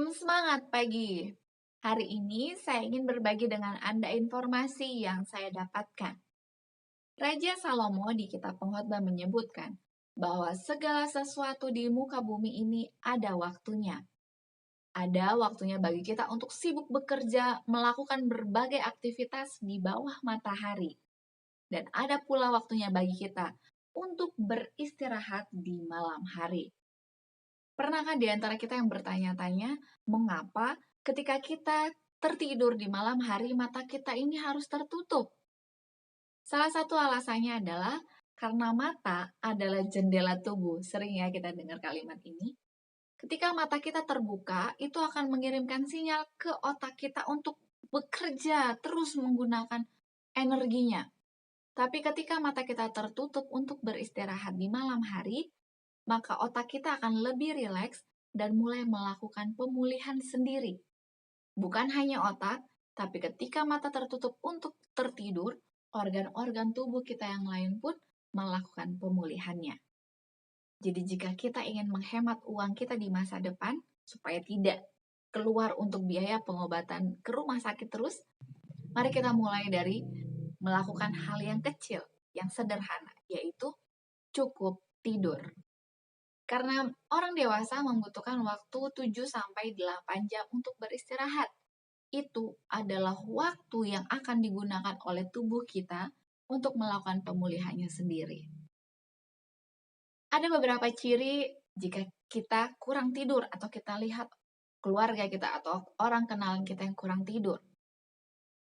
Salam semangat pagi. Hari ini saya ingin berbagi dengan Anda informasi yang saya dapatkan. Raja Salomo di kitab Pengkhotbah menyebutkan bahwa segala sesuatu di muka bumi ini ada waktunya. Ada waktunya bagi kita untuk sibuk bekerja, melakukan berbagai aktivitas di bawah matahari. Dan ada pula waktunya bagi kita untuk beristirahat di malam hari. Pernahkah di antara kita yang bertanya-tanya, mengapa ketika kita tertidur di malam hari, mata kita ini harus tertutup? Salah satu alasannya adalah karena mata adalah jendela tubuh. Sering ya kita dengar kalimat ini. Ketika mata kita terbuka, itu akan mengirimkan sinyal ke otak kita untuk bekerja, terus menggunakan energinya. Tapi ketika mata kita tertutup untuk beristirahat di malam hari, maka otak kita akan lebih rileks dan mulai melakukan pemulihan sendiri. Bukan hanya otak, tapi ketika mata tertutup untuk tertidur, organ-organ tubuh kita yang lain pun melakukan pemulihannya. Jadi jika kita ingin menghemat uang kita di masa depan, supaya tidak keluar untuk biaya pengobatan ke rumah sakit terus, mari kita mulai dari melakukan hal yang kecil, yang sederhana, yaitu cukup tidur. Karena orang dewasa membutuhkan waktu 7-8 jam untuk beristirahat. Itu adalah waktu yang akan digunakan oleh tubuh kita untuk melakukan pemulihannya sendiri. Ada beberapa ciri jika kita kurang tidur atau kita lihat keluarga kita atau orang kenalan kita yang kurang tidur.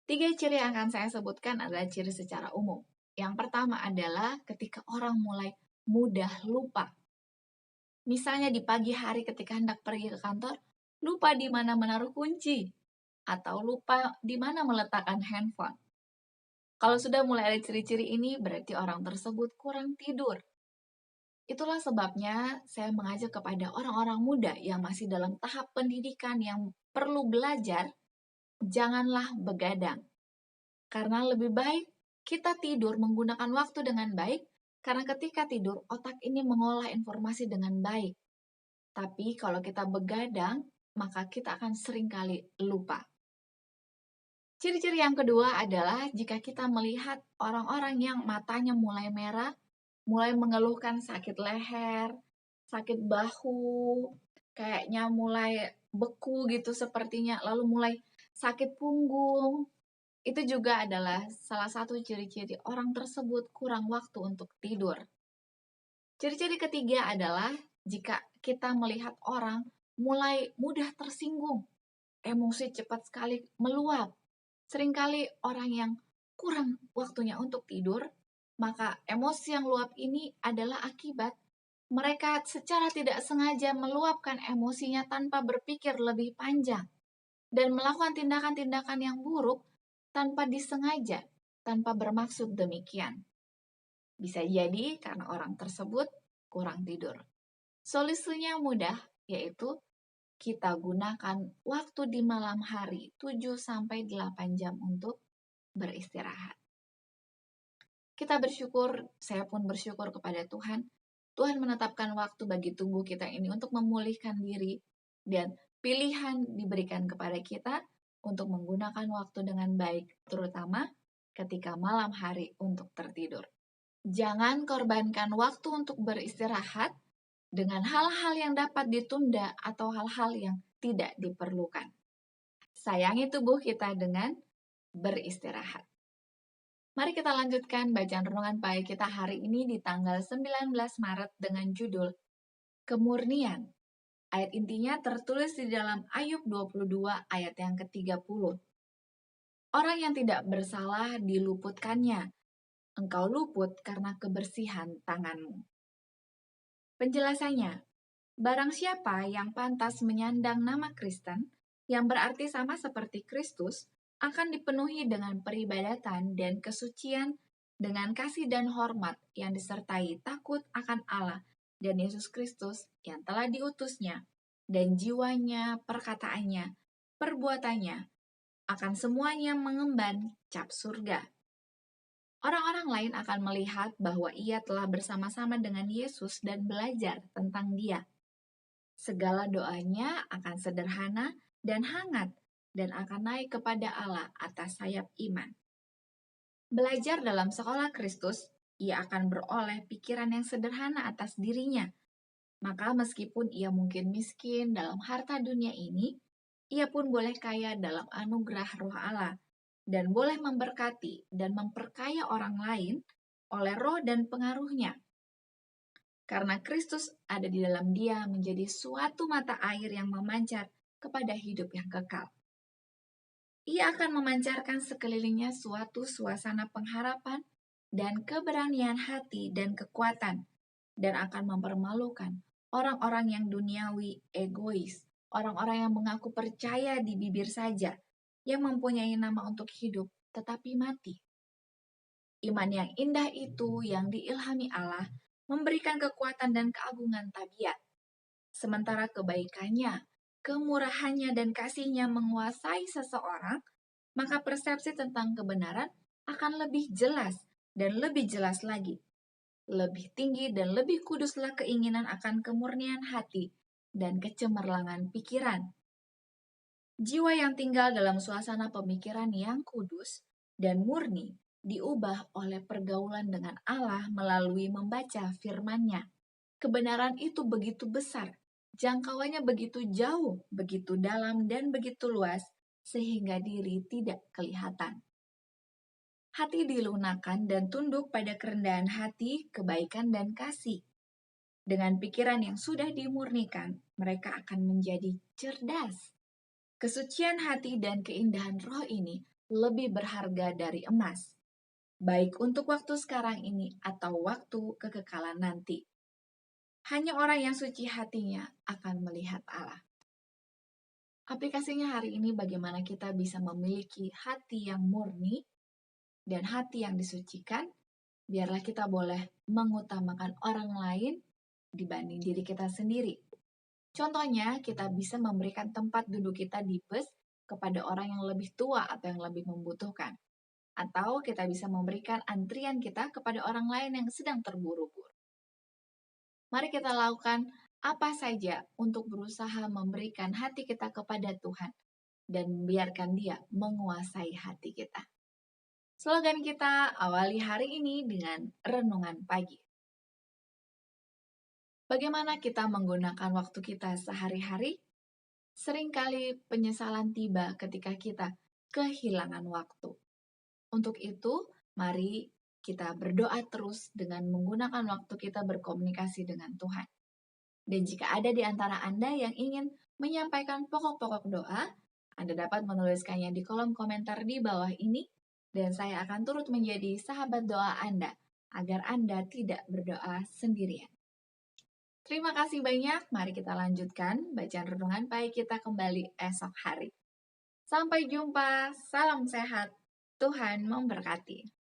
3 ciri yang akan saya sebutkan adalah ciri secara umum. Yang pertama adalah ketika orang mulai mudah lupa. Misalnya di pagi hari ketika hendak pergi ke kantor, lupa di mana menaruh kunci, atau lupa di mana meletakkan handphone. Kalau sudah mulai ada ciri-ciri ini, berarti orang tersebut kurang tidur. Itulah sebabnya saya mengajak kepada orang-orang muda yang masih dalam tahap pendidikan yang perlu belajar, janganlah begadang. Karena lebih baik kita tidur menggunakan waktu dengan baik, karena ketika tidur, otak ini mengolah informasi dengan baik. Tapi kalau kita begadang, maka kita akan seringkali lupa. Ciri-ciri yang kedua adalah jika kita melihat orang-orang yang matanya mulai merah, mulai mengeluhkan sakit leher, sakit bahu, kayaknya mulai beku gitu sepertinya, lalu mulai sakit punggung. Itu juga adalah salah satu ciri-ciri orang tersebut kurang waktu untuk tidur. Ciri-ciri ketiga adalah jika kita melihat orang mulai mudah tersinggung, emosi cepat sekali meluap. Seringkali orang yang kurang waktunya untuk tidur, maka emosi yang luap ini adalah akibat mereka secara tidak sengaja meluapkan emosinya tanpa berpikir lebih panjang dan melakukan tindakan-tindakan yang buruk tanpa disengaja, tanpa bermaksud demikian. Bisa jadi karena orang tersebut kurang tidur. Solusinya mudah, yaitu kita gunakan waktu di malam hari 7-8 jam untuk beristirahat. Kita bersyukur, saya pun bersyukur kepada Tuhan. Tuhan menetapkan waktu bagi tubuh kita ini untuk memulihkan diri dan pilihan diberikan kepada kita untuk menggunakan waktu dengan baik, terutama ketika malam hari untuk tertidur. Jangan korbankan waktu untuk beristirahat dengan hal-hal yang dapat ditunda atau hal-hal yang tidak diperlukan. Sayangi tubuh kita dengan beristirahat. Mari kita lanjutkan bacaan renungan pagi kita hari ini di tanggal 19 Maret dengan judul Kemurnian. Ayat intinya tertulis di dalam Ayub 22 ayat yang ke-30. Orang yang tidak bersalah diluputkannya. Engkau luput karena kebersihan tanganmu. Penjelasannya, barang siapa yang pantas menyandang nama Kristen, yang berarti sama seperti Kristus, akan dipenuhi dengan peribadatan dan kesucian dengan kasih dan hormat yang disertai takut akan Allah dan Yesus Kristus yang telah diutusnya, dan jiwanya, perkataannya, perbuatannya, akan semuanya mengemban cap surga. Orang-orang lain akan melihat bahwa ia telah bersama-sama dengan Yesus dan belajar tentang Dia. Segala doanya akan sederhana dan hangat dan akan naik kepada Allah atas sayap iman. Belajar dalam sekolah Kristus, ia akan beroleh pikiran yang sederhana atas dirinya. Maka meskipun ia mungkin miskin dalam harta dunia ini, ia pun boleh kaya dalam anugerah Roh Allah dan boleh memberkati dan memperkaya orang lain oleh roh dan pengaruhnya. Karena Kristus ada di dalam dia menjadi suatu mata air yang memancar kepada hidup yang kekal. Ia akan memancarkan sekelilingnya suatu suasana pengharapan dan keberanian hati dan kekuatan, dan akan mempermalukan orang-orang yang duniawi, egois, orang-orang yang mengaku percaya di bibir saja, yang mempunyai nama untuk hidup tetapi mati. Iman yang indah itu yang diilhami Allah memberikan kekuatan dan keagungan tabiat, sementara kebaikannya, kemurahannya, dan kasihnya menguasai seseorang, maka persepsi tentang kebenaran akan lebih jelas dan lebih jelas lagi. Lebih tinggi dan lebih kuduslah keinginan akan kemurnian hati dan kecemerlangan pikiran. Jiwa yang tinggal dalam suasana pemikiran yang kudus dan murni diubah oleh pergaulan dengan Allah melalui membaca firman-Nya. Kebenaran itu begitu besar, jangkauannya begitu jauh, begitu dalam, dan begitu luas, sehingga diri tidak kelihatan. Hati dilunakan dan tunduk pada kerendahan hati, kebaikan, dan kasih. Dengan pikiran yang sudah dimurnikan, mereka akan menjadi cerdas. Kesucian hati dan keindahan roh ini lebih berharga dari emas, baik untuk waktu sekarang ini atau waktu kekekalan nanti. Hanya orang yang suci hatinya akan melihat Allah. Aplikasinya hari ini bagaimana kita bisa memiliki hati yang murni dan hati yang disucikan, biarlah kita boleh mengutamakan orang lain dibanding diri kita sendiri. Contohnya, kita bisa memberikan tempat duduk kita di bus kepada orang yang lebih tua atau yang lebih membutuhkan. Atau kita bisa memberikan antrian kita kepada orang lain yang sedang terburu-buru. Mari kita lakukan apa saja untuk berusaha memberikan hati kita kepada Tuhan dan biarkan Dia menguasai hati kita. Slogan kita awali hari ini dengan renungan pagi. Bagaimana kita menggunakan waktu kita sehari-hari? Seringkali penyesalan tiba ketika kita kehilangan waktu. Untuk itu, mari kita berdoa terus dengan menggunakan waktu kita berkomunikasi dengan Tuhan. Dan jika ada di antara Anda yang ingin menyampaikan pokok-pokok doa, Anda dapat menuliskannya di kolom komentar di bawah ini, dan saya akan turut menjadi sahabat doa Anda, agar Anda tidak berdoa sendirian. Terima kasih banyak, mari kita lanjutkan bacaan renungan pagi kita kembali esok hari. Sampai jumpa, salam sehat, Tuhan memberkati.